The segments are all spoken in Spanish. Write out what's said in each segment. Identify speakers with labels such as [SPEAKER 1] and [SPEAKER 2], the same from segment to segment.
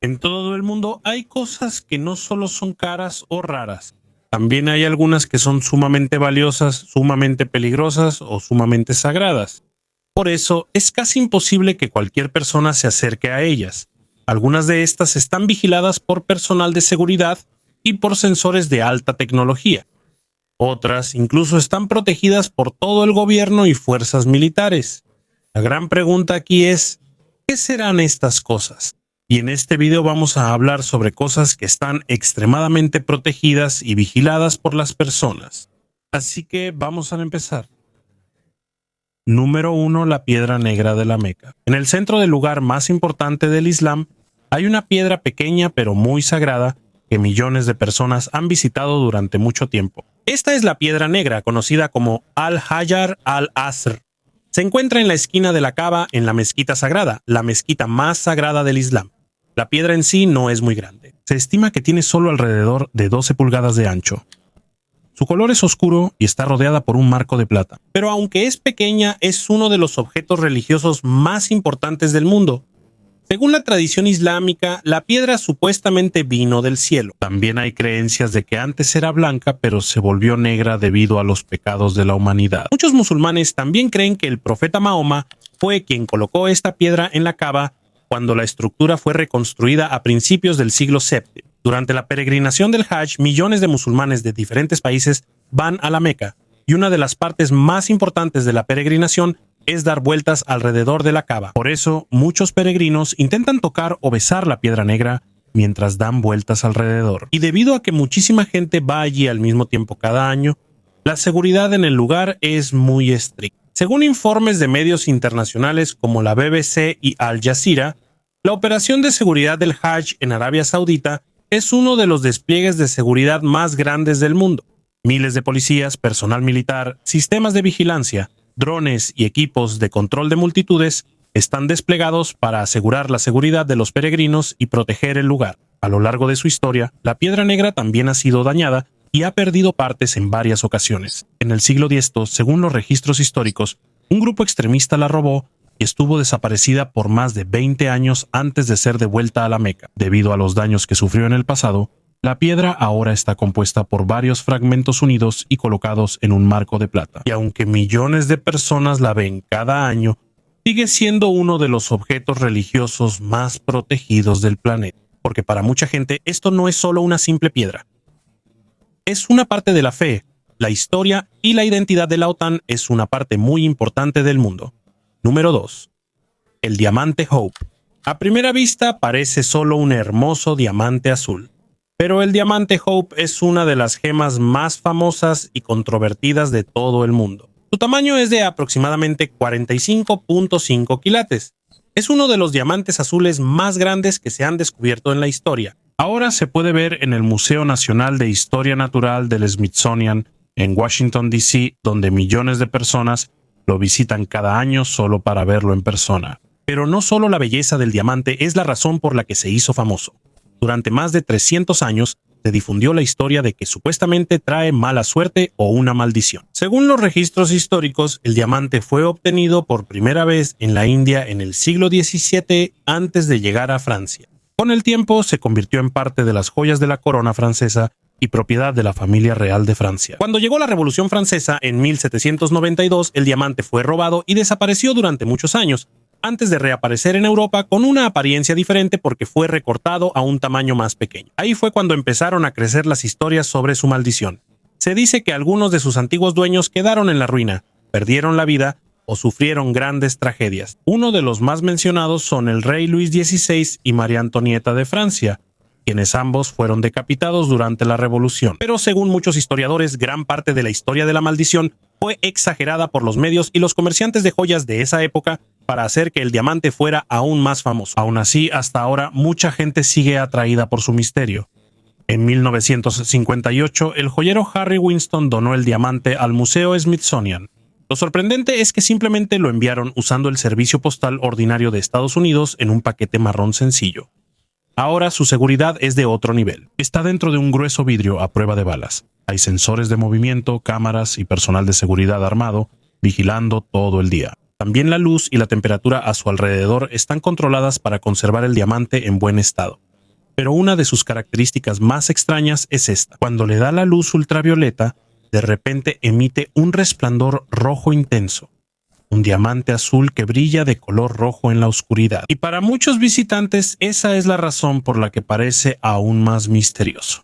[SPEAKER 1] En todo el mundo hay cosas que no solo son caras o raras. También hay algunas que son sumamente valiosas, sumamente peligrosas o sumamente sagradas. Por eso es casi imposible que cualquier persona se acerque a ellas. Algunas de estas están vigiladas por personal de seguridad y por sensores de alta tecnología. Otras incluso están protegidas por todo el gobierno y fuerzas militares. La gran pregunta aquí es, ¿qué serán estas cosas? Y en este video vamos a hablar sobre cosas que están extremadamente protegidas y vigiladas por las personas. Así que vamos a empezar. Número 1. La piedra negra de la Meca. En el centro del lugar más importante del Islam, hay una piedra pequeña pero muy sagrada que millones de personas han visitado durante mucho tiempo. Esta es la piedra negra, conocida como Al-Hajar al-Asr. Se encuentra en la esquina de la Kaaba en la mezquita sagrada, la mezquita más sagrada del Islam. La piedra en sí no es muy grande. Se estima que tiene solo alrededor de 12 pulgadas de ancho. Su color es oscuro y está rodeada por un marco de plata. Pero aunque es pequeña, es uno de los objetos religiosos más importantes del mundo. Según la tradición islámica, la piedra supuestamente vino del cielo. También hay creencias de que antes era blanca, pero se volvió negra debido a los pecados de la humanidad. Muchos musulmanes también creen que el profeta Mahoma fue quien colocó esta piedra en la Kaaba cuando la estructura fue reconstruida a principios del siglo VII. Durante la peregrinación del Hajj, millones de musulmanes de diferentes países van a la Meca, y una de las partes más importantes de la peregrinación es dar vueltas alrededor de la Kaaba. Por eso, muchos peregrinos intentan tocar o besar la piedra negra mientras dan vueltas alrededor. Y debido a que muchísima gente va allí al mismo tiempo cada año, la seguridad en el lugar es muy estricta. Según informes de medios internacionales como la BBC y Al Jazeera, la operación de seguridad del Hajj en Arabia Saudita es uno de los despliegues de seguridad más grandes del mundo. Miles de policías, personal militar, sistemas de vigilancia, drones y equipos de control de multitudes están desplegados para asegurar la seguridad de los peregrinos y proteger el lugar. A lo largo de su historia, la piedra negra también ha sido dañada y ha perdido partes en varias ocasiones. En el siglo X, según los registros históricos, un grupo extremista la robó y estuvo desaparecida por más de 20 años antes de ser devuelta a la Meca. Debido a los daños que sufrió en el pasado, la piedra ahora está compuesta por varios fragmentos unidos y colocados en un marco de plata. Y aunque millones de personas la ven cada año, sigue siendo uno de los objetos religiosos más protegidos del planeta. Porque para mucha gente esto no es solo una simple piedra. Es una parte de la fe, la historia y la identidad de la OTAN es una parte muy importante del mundo. Número 2. El diamante Hope. A primera vista parece solo un hermoso diamante azul. Pero el diamante Hope es una de las gemas más famosas y controvertidas de todo el mundo. Su tamaño es de aproximadamente 45.5 quilates. Es uno de los diamantes azules más grandes que se han descubierto en la historia. Ahora se puede ver en el Museo Nacional de Historia Natural del Smithsonian en Washington, D.C., donde millones de personas lo visitan cada año solo para verlo en persona. Pero no solo la belleza del diamante es la razón por la que se hizo famoso. Durante más de 300 años se difundió la historia de que supuestamente trae mala suerte o una maldición. Según los registros históricos, el diamante fue obtenido por primera vez en la India en el siglo XVII antes de llegar a Francia. Con el tiempo se convirtió en parte de las joyas de la corona francesa y propiedad de la familia real de Francia. Cuando llegó la Revolución Francesa en 1792, el diamante fue robado y desapareció durante muchos años, antes de reaparecer en Europa con una apariencia diferente porque fue recortado a un tamaño más pequeño. Ahí fue cuando empezaron a crecer las historias sobre su maldición. Se dice que algunos de sus antiguos dueños quedaron en la ruina, perdieron la vida o sufrieron grandes tragedias. Uno de los más mencionados son el rey Luis XVI y María Antonieta de Francia, quienes ambos fueron decapitados durante la Revolución. Pero según muchos historiadores, gran parte de la historia de la maldición fue exagerada por los medios y los comerciantes de joyas de esa época para hacer que el diamante fuera aún más famoso. Aún así, hasta ahora, mucha gente sigue atraída por su misterio. En 1958, el joyero Harry Winston donó el diamante al Museo Smithsonian. Lo sorprendente es que simplemente lo enviaron usando el servicio postal ordinario de Estados Unidos en un paquete marrón sencillo. Ahora su seguridad es de otro nivel. Está dentro de un grueso vidrio a prueba de balas. Hay sensores de movimiento, cámaras y personal de seguridad armado vigilando todo el día. También la luz y la temperatura a su alrededor están controladas para conservar el diamante en buen estado. pero una de sus características más extrañas es esta. Cuando le da la luz ultravioleta, de repente emite un resplandor rojo intenso, un diamante azul que brilla de color rojo en la oscuridad. Y para muchos visitantes, esa es la razón por la que parece aún más misterioso.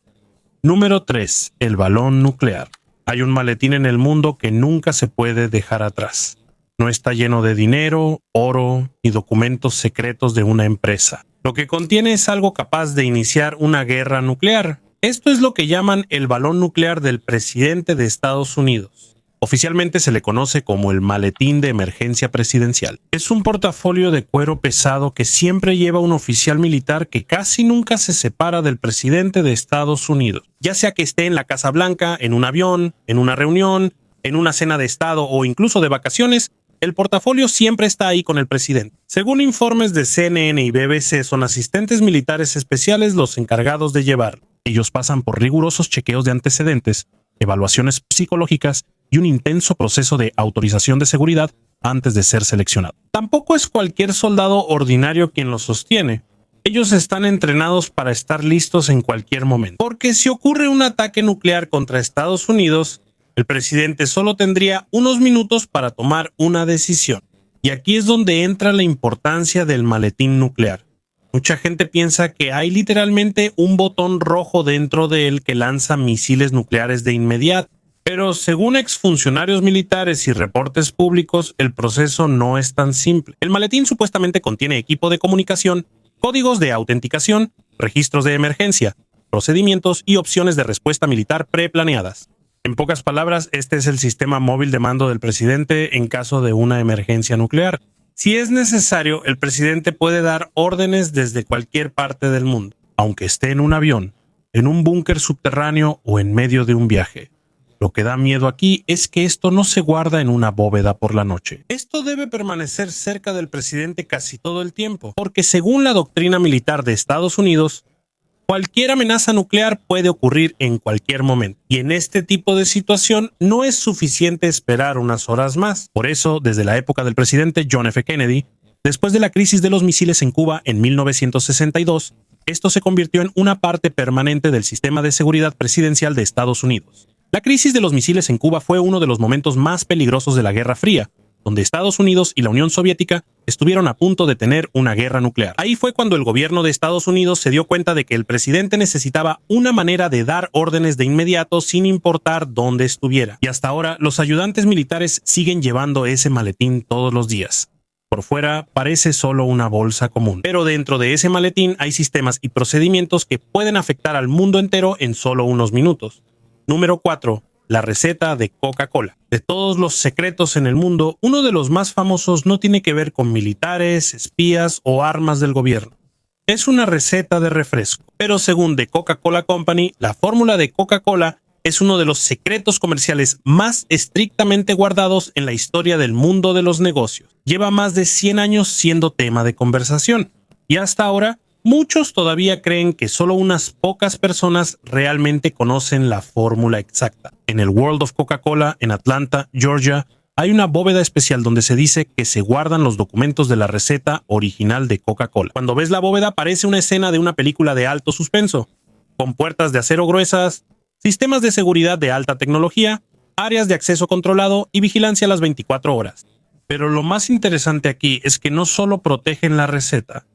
[SPEAKER 1] Número 3. El balón nuclear. Hay un maletín en el mundo que nunca se puede dejar atrás. No está lleno de dinero, oro y documentos secretos de una empresa. Lo que contiene es algo capaz de iniciar una guerra nuclear. Esto es lo que llaman el balón nuclear del presidente de Estados Unidos. Oficialmente se le conoce como el maletín de emergencia presidencial. Es un portafolio de cuero pesado que siempre lleva un oficial militar que casi nunca se separa del presidente de Estados Unidos, ya sea que esté en la Casa Blanca, en un avión, en una reunión, en una cena de estado o incluso de vacaciones. El portafolio siempre está ahí con el presidente. Según informes de CNN y BBC, son asistentes militares especiales los encargados de llevarlo. Ellos pasan por rigurosos chequeos de antecedentes, evaluaciones psicológicas y un intenso proceso de autorización de seguridad antes de ser seleccionado. Tampoco es cualquier soldado ordinario quien lo sostiene. Ellos están entrenados para estar listos en cualquier momento. Porque si ocurre un ataque nuclear contra Estados Unidos, el presidente solo tendría unos minutos para tomar una decisión. Y aquí es donde entra la importancia del maletín nuclear. Mucha gente piensa que hay literalmente un botón rojo dentro de él que lanza misiles nucleares de inmediato. Pero según exfuncionarios militares y reportes públicos, el proceso no es tan simple. El maletín supuestamente contiene equipo de comunicación, códigos de autenticación, registros de emergencia, procedimientos y opciones de respuesta militar preplaneadas. En pocas palabras, este es el sistema móvil de mando del presidente en caso de una emergencia nuclear. Si es necesario, el presidente puede dar órdenes desde cualquier parte del mundo, aunque esté en un avión, en un búnker subterráneo o en medio de un viaje. Lo que da miedo aquí es que esto no se guarda en una bóveda por la noche. Esto debe permanecer cerca del presidente casi todo el tiempo, porque según la doctrina militar de Estados Unidos, cualquier amenaza nuclear puede ocurrir en cualquier momento. Y en este tipo de situación no es suficiente esperar unas horas más. Por eso, desde la época del presidente John F. Kennedy, después de la crisis de los misiles en Cuba en 1962, esto se convirtió en una parte permanente del sistema de seguridad presidencial de Estados Unidos. La crisis de los misiles en Cuba fue uno de los momentos más peligrosos de la Guerra Fría, donde Estados Unidos y la Unión Soviética estuvieron a punto de tener una guerra nuclear. Ahí fue cuando el gobierno de Estados Unidos se dio cuenta de que el presidente necesitaba una manera de dar órdenes de inmediato sin importar dónde estuviera. Y hasta ahora, los ayudantes militares siguen llevando ese maletín todos los días. Por fuera parece solo una bolsa común, pero dentro de ese maletín hay sistemas y procedimientos que pueden afectar al mundo entero en solo unos minutos. Número 4. La receta de Coca-Cola. De todos los secretos en el mundo, uno de los más famosos no tiene que ver con militares, espías o armas del gobierno. Es una receta de refresco. Pero según The Coca-Cola Company, la fórmula de Coca-Cola es uno de los secretos comerciales más estrictamente guardados en la historia del mundo de los negocios. Lleva más de 100 años siendo tema de conversación. Y hasta ahora, muchos todavía creen que solo unas pocas personas realmente conocen la fórmula exacta. En el World of Coca-Cola, en Atlanta, Georgia, hay una bóveda especial donde se dice que se guardan los documentos de la receta original de Coca-Cola. Cuando ves la bóveda parece una escena de una película de alto suspenso, con puertas de acero gruesas, sistemas de seguridad de alta tecnología, áreas de acceso controlado y vigilancia a las 24 horas. Pero lo más interesante aquí es que no solo protegen la receta,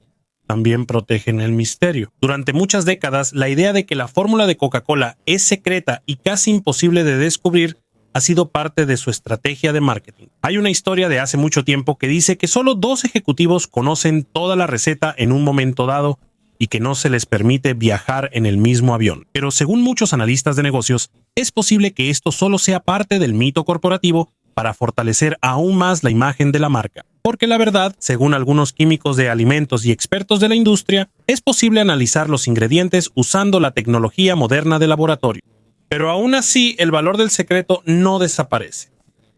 [SPEAKER 1] también protegen el misterio. Durante muchas décadas, la idea de que la fórmula de Coca-Cola es secreta y casi imposible de descubrir ha sido parte de su estrategia de marketing. Hay una historia de hace mucho tiempo que dice que solo 2 ejecutivos conocen toda la receta en un momento dado y que no se les permite viajar en el mismo avión. Pero según muchos analistas de negocios, es posible que esto solo sea parte del mito corporativo para fortalecer aún más la imagen de la marca. Porque la verdad, según algunos químicos de alimentos y expertos de la industria, es posible analizar los ingredientes usando la tecnología moderna de laboratorio. Pero aún así, el valor del secreto no desaparece.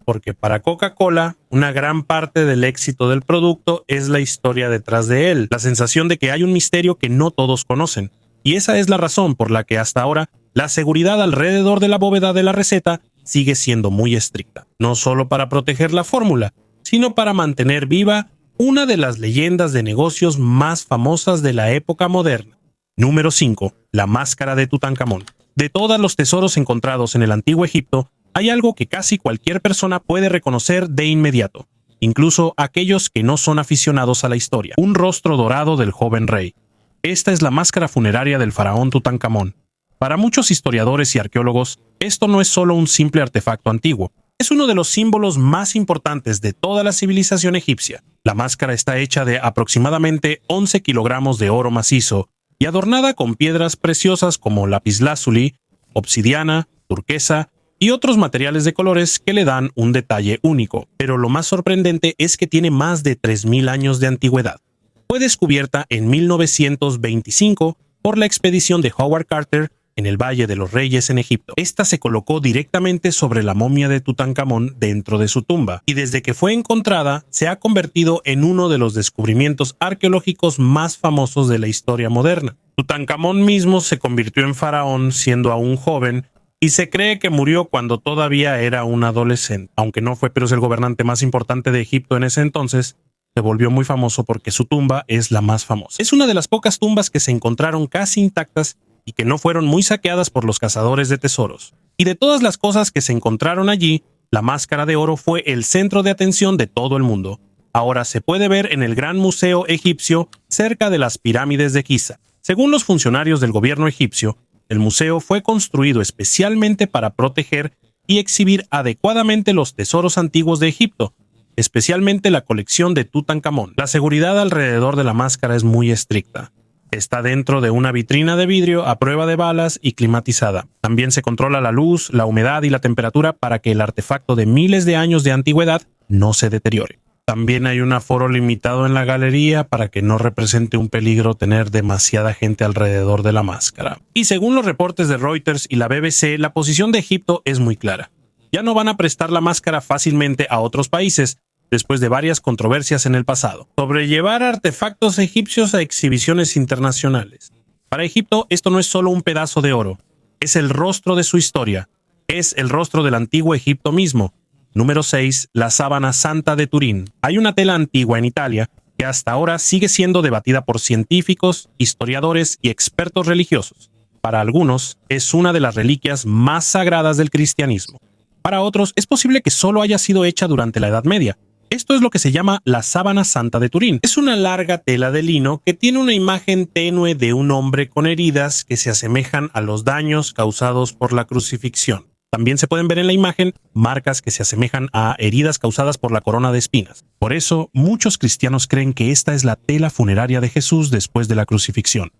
[SPEAKER 1] Porque para Coca-Cola, una gran parte del éxito del producto es la historia detrás de él, la sensación de que hay un misterio que no todos conocen. Y esa es la razón por la que hasta ahora la seguridad alrededor de la bóveda de la receta sigue siendo muy estricta. No solo para proteger la fórmula, sino para mantener viva una de las leyendas de negocios más famosas de la época moderna. Número 5. La máscara de Tutankamón. De todos los tesoros encontrados en el antiguo Egipto, hay algo que casi cualquier persona puede reconocer de inmediato, incluso aquellos que no son aficionados a la historia. Un rostro dorado del joven rey. Esta es la máscara funeraria del faraón Tutankamón. Para muchos historiadores y arqueólogos, esto no es solo un simple artefacto antiguo, es uno de los símbolos más importantes de toda la civilización egipcia. La máscara está hecha de aproximadamente 11 kilogramos de oro macizo y adornada con piedras preciosas como lapislázuli, obsidiana, turquesa y otros materiales de colores que le dan un detalle único. Pero lo más sorprendente es que tiene más de 3000 años de antigüedad. Fue descubierta en 1925 por la expedición de Howard Carter en el Valle de los Reyes en Egipto. Esta se colocó directamente sobre la momia de Tutankamón dentro de su tumba, y desde que fue encontrada se ha convertido en uno de los descubrimientos arqueológicos más famosos de la historia moderna. Tutankamón mismo se convirtió en faraón siendo aún joven, y se cree que murió cuando todavía era un adolescente. Aunque no fue, pero es el gobernante más importante de Egipto en ese entonces, se volvió muy famoso porque su tumba es la más famosa. Es una de las pocas tumbas que se encontraron casi intactas y que no fueron muy saqueadas por los cazadores de tesoros. Y de todas las cosas que se encontraron allí, la máscara de oro fue el centro de atención de todo el mundo. Ahora se puede ver en el Gran Museo Egipcio cerca de las pirámides de Giza. Según los funcionarios del gobierno egipcio, el museo fue construido especialmente para proteger y exhibir adecuadamente los tesoros antiguos de Egipto, especialmente la colección de Tutankamón. La seguridad alrededor de la máscara es muy estricta. Está dentro de una vitrina de vidrio a prueba de balas y climatizada. También se controla la luz, la humedad y la temperatura para que el artefacto de miles de años de antigüedad no se deteriore. También hay un aforo limitado en la galería para que no represente un peligro tener demasiada gente alrededor de la máscara. Y según los reportes de Reuters y la BBC, la posición de Egipto es muy clara. Ya no van a prestar la máscara fácilmente a otros países, después de varias controversias en el pasado, sobre llevar artefactos egipcios a exhibiciones internacionales. Para Egipto, esto no es solo un pedazo de oro, es el rostro de su historia, es el rostro del antiguo Egipto mismo. Número 6. La sábana santa de Turín. Hay una tela antigua en Italia que hasta ahora sigue siendo debatida por científicos, historiadores y expertos religiosos. Para algunos, es una de las reliquias más sagradas del cristianismo. Para otros, es posible que solo haya sido hecha durante la Edad Media. Esto es lo que se llama la sábana santa de Turín. Es una larga tela de lino que tiene una imagen tenue de un hombre con heridas que se asemejan a los daños causados por la crucifixión. También se pueden ver en la imagen marcas que se asemejan a heridas causadas por la corona de espinas. Por eso, muchos cristianos creen que esta es la tela funeraria de Jesús después de la crucifixión.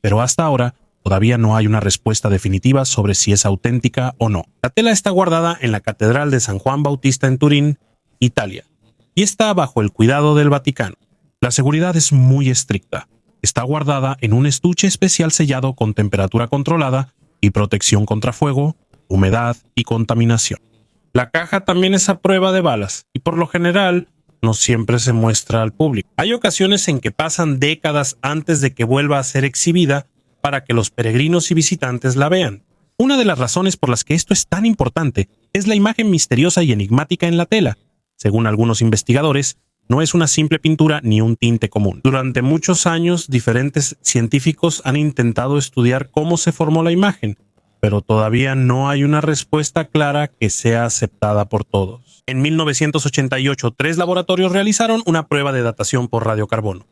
[SPEAKER 1] Pero hasta ahora, todavía no hay una respuesta definitiva sobre si es auténtica o no. La tela está guardada en la Catedral de San Juan Bautista en Turín, Italia, y está bajo el cuidado del Vaticano. La seguridad es muy estricta. Está guardada en un estuche especial sellado con temperatura controlada y protección contra fuego, humedad y contaminación. La caja también es a prueba de balas y por lo general no siempre se muestra al público. Hay ocasiones en que pasan décadas antes de que vuelva a ser exhibida para que los peregrinos y visitantes la vean. Una de las razones por las que esto es tan importante es la imagen misteriosa y enigmática en la tela. Según algunos investigadores, no es una simple pintura ni un tinte común. Durante muchos años, diferentes científicos han intentado estudiar cómo se formó la imagen, pero todavía no hay una respuesta clara que sea aceptada por todos. En 1988, 3 laboratorios realizaron una prueba de datación por radiocarbono.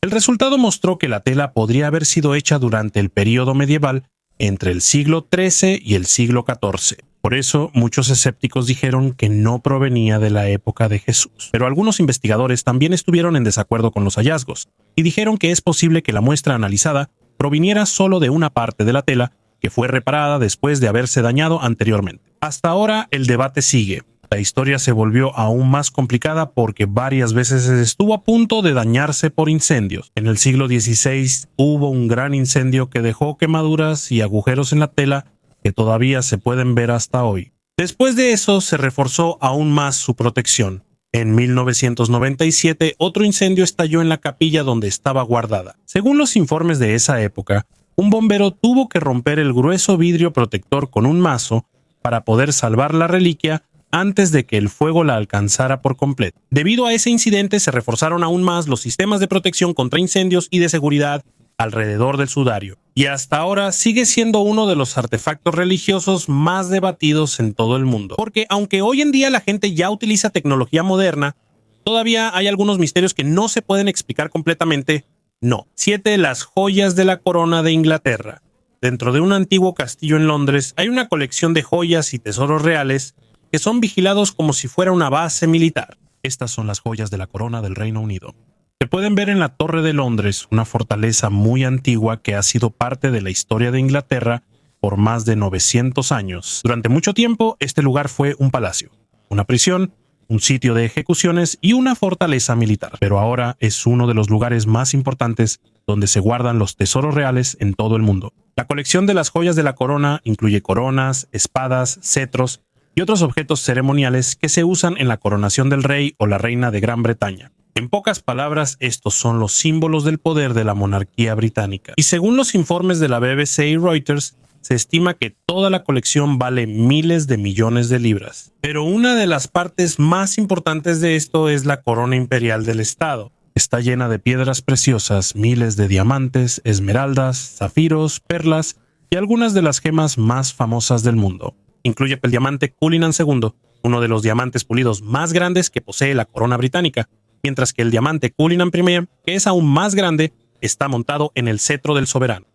[SPEAKER 1] El resultado mostró que la tela podría haber sido hecha durante el período medieval entre el siglo XIII y el siglo XIV. Por eso, muchos escépticos dijeron que no provenía de la época de Jesús. Pero algunos investigadores también estuvieron en desacuerdo con los hallazgos y dijeron que es posible que la muestra analizada proviniera solo de una parte de la tela que fue reparada después de haberse dañado anteriormente. Hasta ahora, el debate sigue. La historia se volvió aún más complicada porque varias veces estuvo a punto de dañarse por incendios. En el siglo XVI hubo un gran incendio que dejó quemaduras y agujeros en la tela que todavía se pueden ver hasta hoy. Después de eso se reforzó aún más su protección. En 1997 otro incendio estalló en la capilla donde estaba guardada. Según los informes de esa época, un bombero tuvo que romper el grueso vidrio protector con un mazo para poder salvar la reliquia antes de que el fuego la alcanzara por completo. Debido a ese incidente se reforzaron aún más los sistemas de protección contra incendios y de seguridad alrededor del sudario, y hasta ahora sigue siendo uno de los artefactos religiosos más debatidos en todo el mundo. Porque aunque hoy en día la gente ya utiliza tecnología moderna, todavía hay algunos misterios que no se pueden explicar completamente. No. 7. Las joyas de la corona de Inglaterra. Dentro de un antiguo castillo en Londres hay una colección de joyas y tesoros reales que son vigilados como si fuera una base militar. Estas son las joyas de la corona del Reino Unido. Se pueden ver en la Torre de Londres, una fortaleza muy antigua que ha sido parte de la historia de Inglaterra por más de 900 años. Durante mucho tiempo, este lugar fue un palacio, una prisión, un sitio de ejecuciones y una fortaleza militar. Pero ahora es uno de los lugares más importantes donde se guardan los tesoros reales en todo el mundo. La colección de las joyas de la corona incluye coronas, espadas, cetros y otros objetos ceremoniales que se usan en la coronación del rey o la reina de Gran Bretaña. En pocas palabras, estos son los símbolos del poder de la monarquía británica. Y según los informes de la BBC y Reuters, se estima que toda la colección vale miles de millones de libras. Pero una de las partes más importantes de esto es la corona imperial del Estado. Está llena de piedras preciosas, miles de diamantes, esmeraldas, zafiros, perlas y algunas de las gemas más famosas del mundo. Incluye el diamante Cullinan II, uno de los diamantes pulidos más grandes que posee la corona británica, mientras que el diamante Cullinan I, que es aún más grande, está montado en el cetro del soberano.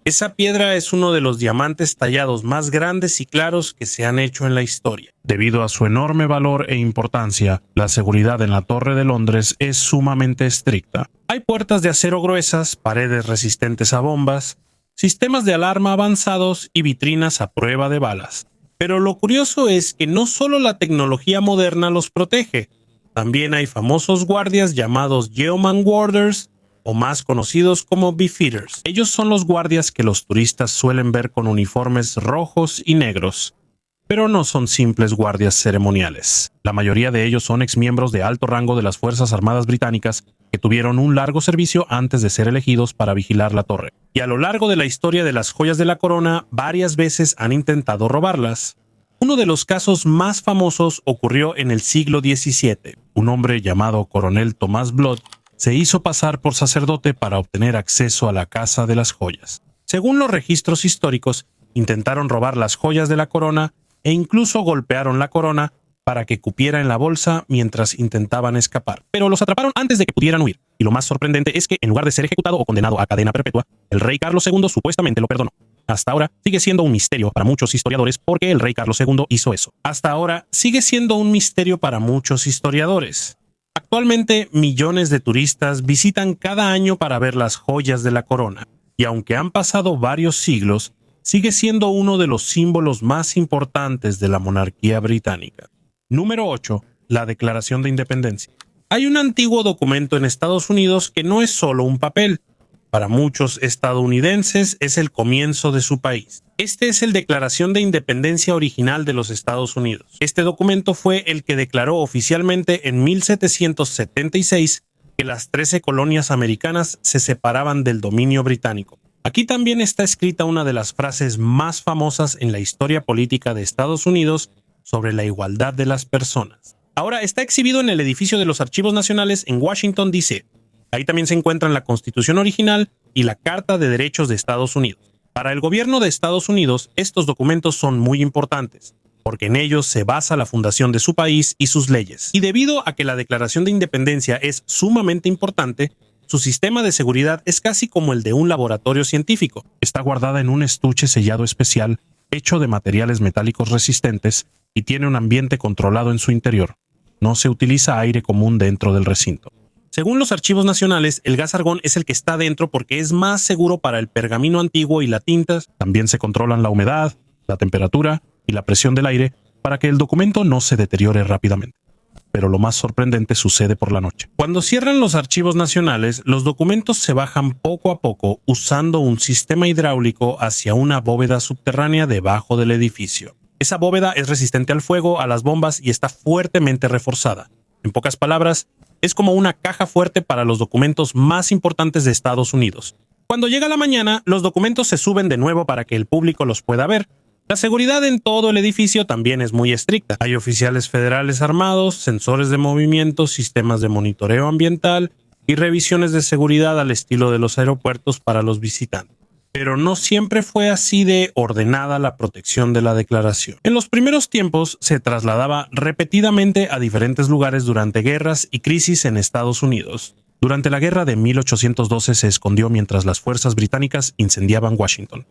[SPEAKER 1] Esa piedra es uno de los diamantes tallados más grandes y claros que se han hecho en la historia. Debido a su enorme valor e importancia, la seguridad en la Torre de Londres es sumamente estricta. Hay puertas de acero gruesas, paredes resistentes a bombas, sistemas de alarma avanzados y vitrinas a prueba de balas. Pero lo curioso es que no solo la tecnología moderna los protege, también hay famosos guardias llamados Yeoman Warders, o más conocidos como Beefeaters. Ellos son los guardias que los turistas suelen ver con uniformes rojos y negros, pero no son simples guardias ceremoniales. La mayoría de ellos son exmiembros de alto rango de las Fuerzas Armadas británicas que tuvieron un largo servicio antes de ser elegidos para vigilar la torre. Y a lo largo de la historia de las joyas de la corona, varias veces han intentado robarlas. Uno de los casos más famosos ocurrió en el siglo XVII. Un hombre llamado Coronel Thomas Blood se hizo pasar por sacerdote para obtener acceso a la Casa de las Joyas. Según los registros históricos, intentaron robar las joyas de la corona e incluso golpearon la corona para que cupiera en la bolsa mientras intentaban escapar. Pero los atraparon antes de que pudieran huir. Y lo más sorprendente es que, en lugar de ser ejecutado o condenado a cadena perpetua, el rey Carlos II supuestamente lo perdonó. Hasta ahora sigue siendo un misterio para muchos historiadores por qué el rey Carlos II hizo eso. Hasta ahora sigue siendo un misterio para muchos historiadores. Actualmente, millones de turistas visitan cada año para ver las joyas de la corona, y aunque han pasado varios siglos, sigue siendo uno de los símbolos más importantes de la monarquía británica. Número 8. La Declaración de Independencia. Hay un antiguo documento en Estados Unidos que no es solo un papel. Para muchos estadounidenses es el comienzo de su país. Este es el Declaración de Independencia original de los Estados Unidos. Este documento fue el que declaró oficialmente en 1776 que las 13 colonias americanas se separaban del dominio británico. Aquí también está escrita una de las frases más famosas en la historia política de Estados Unidos sobre la igualdad de las personas. Ahora está exhibido en el edificio de los Archivos Nacionales en Washington, D.C. Ahí también se encuentran la Constitución original y la Carta de Derechos de Estados Unidos. Para el gobierno de Estados Unidos, estos documentos son muy importantes, porque en ellos se basa la fundación de su país y sus leyes. Y debido a que la Declaración de Independencia es sumamente importante, su sistema de seguridad es casi como el de un laboratorio científico. Está guardada en un estuche sellado especial, hecho de materiales metálicos resistentes, y tiene un ambiente controlado en su interior. No se utiliza aire común dentro del recinto. Según los archivos nacionales, el gas argón es el que está dentro porque es más seguro para el pergamino antiguo y la tinta. También se controlan la humedad, la temperatura y la presión del aire para que el documento no se deteriore rápidamente. Pero lo más sorprendente sucede por la noche. Cuando cierran los archivos nacionales, los documentos se bajan poco a poco usando un sistema hidráulico hacia una bóveda subterránea debajo del edificio. Esa bóveda es resistente al fuego, a las bombas y está fuertemente reforzada. En pocas palabras, es como una caja fuerte para los documentos más importantes de Estados Unidos. Cuando llega la mañana, los documentos se suben de nuevo para que el público los pueda ver. La seguridad en todo el edificio también es muy estricta. Hay oficiales federales armados, sensores de movimiento, sistemas de monitoreo ambiental y revisiones de seguridad al estilo de los aeropuertos para los visitantes. Pero no siempre fue así de ordenada la protección de la declaración. En los primeros tiempos se trasladaba repetidamente a diferentes lugares durante guerras y crisis en Estados Unidos. Durante la guerra de 1812 se escondió mientras las fuerzas británicas incendiaban Washington.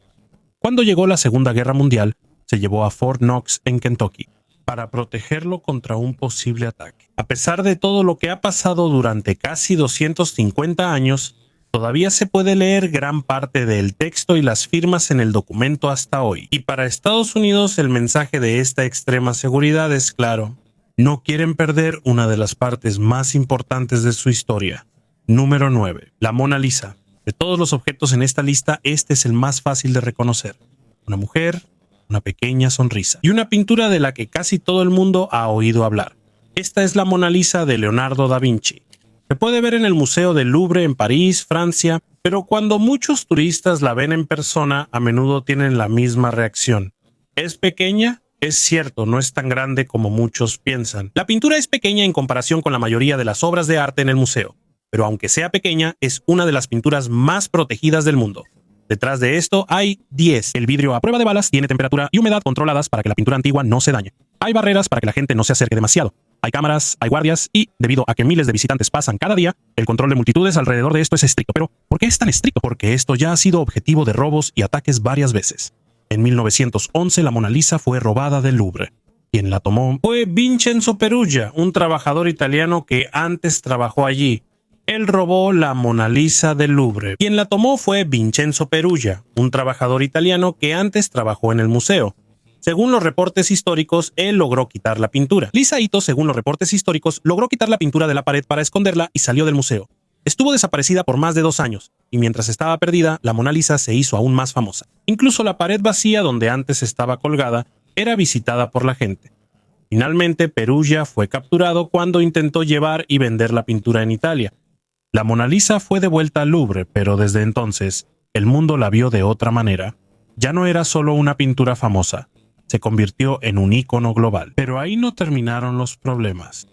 [SPEAKER 1] Cuando llegó la Segunda Guerra Mundial, se llevó a Fort Knox en Kentucky para protegerlo contra un posible ataque. A pesar de todo lo que ha pasado durante casi 250 años, todavía se puede leer gran parte del texto y las firmas en el documento hasta hoy. Y para Estados Unidos el mensaje de esta extrema seguridad es claro. No quieren perder una de las partes más importantes de su historia. Número 9. La Mona Lisa. De todos los objetos en esta lista, este es el más fácil de reconocer. Una mujer, una pequeña sonrisa y una pintura de la que casi todo el mundo ha oído hablar. Esta es la Mona Lisa de Leonardo da Vinci. Se puede ver en el Museo del Louvre en París, Francia, pero cuando muchos turistas la ven en persona, a menudo tienen la misma reacción. ¿Es pequeña? Es cierto, no es tan grande como muchos piensan. La pintura es pequeña en comparación con la mayoría de las obras de arte en el museo, pero aunque sea pequeña, es una de las pinturas más protegidas del mundo. Detrás de esto hay 10. El vidrio a prueba de balas tiene temperatura y humedad controladas para que la pintura antigua no se dañe. Hay barreras para que la gente no se acerque demasiado. Hay cámaras, hay guardias y, debido a que miles de visitantes pasan cada día, el control de multitudes alrededor de esto es estricto. Pero, ¿por qué es tan estricto? Porque esto ya ha sido objetivo de robos y ataques varias veces. En 1911 la Mona Lisa fue robada del Louvre. Quien la tomó fue Vincenzo Perugia, un trabajador italiano que antes trabajó allí. Él robó la Mona Lisa del Louvre. Quien la tomó fue Vincenzo Perugia, un trabajador italiano que antes trabajó en el museo. Según los reportes históricos, él logró quitar la pintura. Lisa Ito, según los reportes históricos, logró quitar la pintura de la pared para esconderla y salió del museo. Estuvo desaparecida por más de 2 años, y mientras estaba perdida, la Mona Lisa se hizo aún más famosa. Incluso la pared vacía donde antes estaba colgada era visitada por la gente. Finalmente, Perugia fue capturado cuando intentó llevar y vender la pintura en Italia. La Mona Lisa fue devuelta al Louvre, pero desde entonces, el mundo la vio de otra manera. Ya no era solo una pintura famosa, se convirtió en un ícono global. Pero ahí no terminaron los problemas.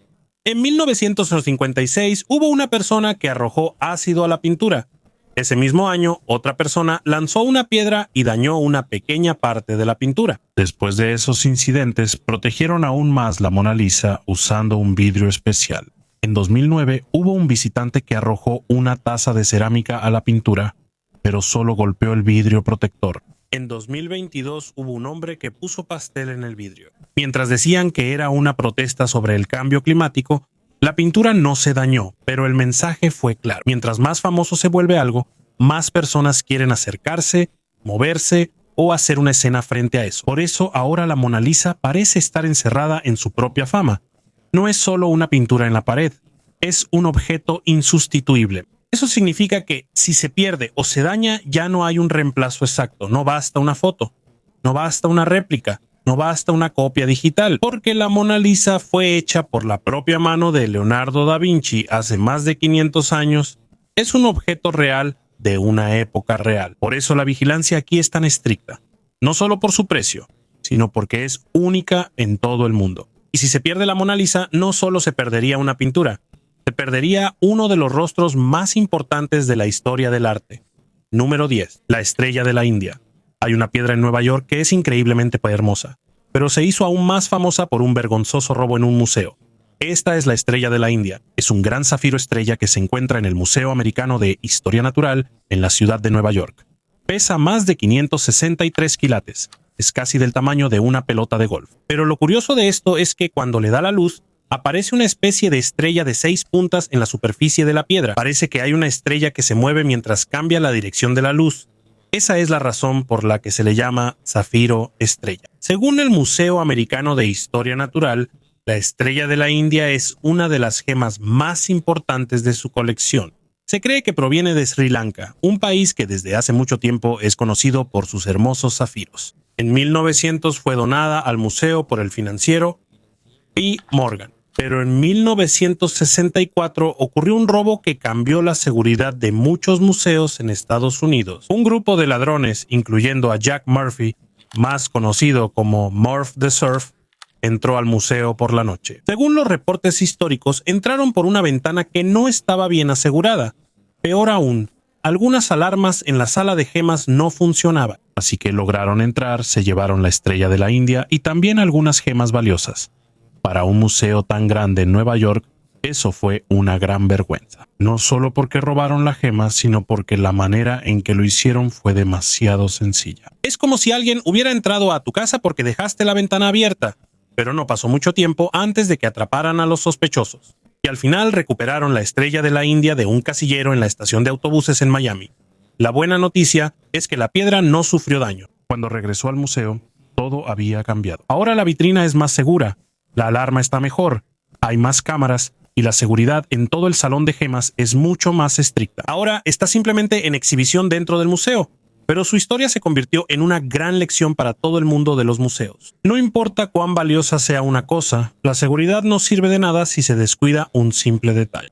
[SPEAKER 1] En 1956 hubo una persona que arrojó ácido a la pintura. Ese mismo año, otra persona lanzó una piedra y dañó una pequeña parte de la pintura. Después de esos incidentes, protegieron aún más la Mona Lisa usando un vidrio especial. En 2009 hubo un visitante que arrojó una taza de cerámica a la pintura, pero solo golpeó el vidrio protector. En 2022 hubo un hombre que puso pastel en el vidrio. Mientras decían que era una protesta sobre el cambio climático, la pintura no se dañó, pero el mensaje fue claro. Mientras más famoso se vuelve algo, más personas quieren acercarse, moverse o hacer una escena frente a eso. Por eso ahora la Mona Lisa parece estar encerrada en su propia fama. No es solo una pintura en la pared, es un objeto insustituible. Eso significa que si se pierde o se daña, ya no hay un reemplazo exacto. No basta una foto, no basta una réplica, no basta una copia digital, porque la Mona Lisa fue hecha por la propia mano de Leonardo da Vinci hace más de 500 años. Es un objeto real de una época real. Por eso la vigilancia aquí es tan estricta. No solo por su precio, sino porque es única en todo el mundo. Y si se pierde la Mona Lisa, no solo se perdería una pintura, se perdería uno de los rostros más importantes de la historia del arte. Número 10. La estrella de la India. Hay una piedra en Nueva York que es increíblemente hermosa, pero se hizo aún más famosa por un vergonzoso robo en un museo. Esta es la estrella de la India. Es un gran zafiro estrella que se encuentra en el Museo Americano de Historia Natural en la ciudad de Nueva York. Pesa más de 563 quilates. Es casi del tamaño de una pelota de golf. Pero lo curioso de esto es que cuando le da la luz, aparece una especie de estrella de 6 puntas en la superficie de la piedra. Parece que hay una estrella que se mueve mientras cambia la dirección de la luz. Esa es la razón por la que se le llama zafiro estrella. Según el Museo Americano de Historia Natural, la estrella de la India es una de las gemas más importantes de su colección. Se cree que proviene de Sri Lanka, un país que desde hace mucho tiempo es conocido por sus hermosos zafiros. En 1900 fue donada al museo por el financiero P. Morgan. Pero en 1964 ocurrió un robo que cambió la seguridad de muchos museos en Estados Unidos. Un grupo de ladrones, incluyendo a Jack Murphy, más conocido como Murph the Surf, entró al museo por la noche. Según los reportes históricos, entraron por una ventana que no estaba bien asegurada. Peor aún, algunas alarmas en la sala de gemas no funcionaban, así que lograron entrar, se llevaron la estrella de la India y también algunas gemas valiosas. Para un museo tan grande en Nueva York, eso fue una gran vergüenza. No solo porque robaron la gema, sino porque la manera en que lo hicieron fue demasiado sencilla. Es como si alguien hubiera entrado a tu casa porque dejaste la ventana abierta, pero no pasó mucho tiempo antes de que atraparan a los sospechosos. Y al final recuperaron la estrella de la India de un casillero en la estación de autobuses en Miami. La buena noticia es que la piedra no sufrió daño. Cuando regresó al museo, todo había cambiado. Ahora la vitrina es más segura, la alarma está mejor, hay más cámaras y la seguridad en todo el salón de gemas es mucho más estricta. Ahora está simplemente en exhibición dentro del museo, pero su historia se convirtió en una gran lección para todo el mundo de los museos. No importa cuán valiosa sea una cosa, la seguridad no sirve de nada si se descuida un simple detalle.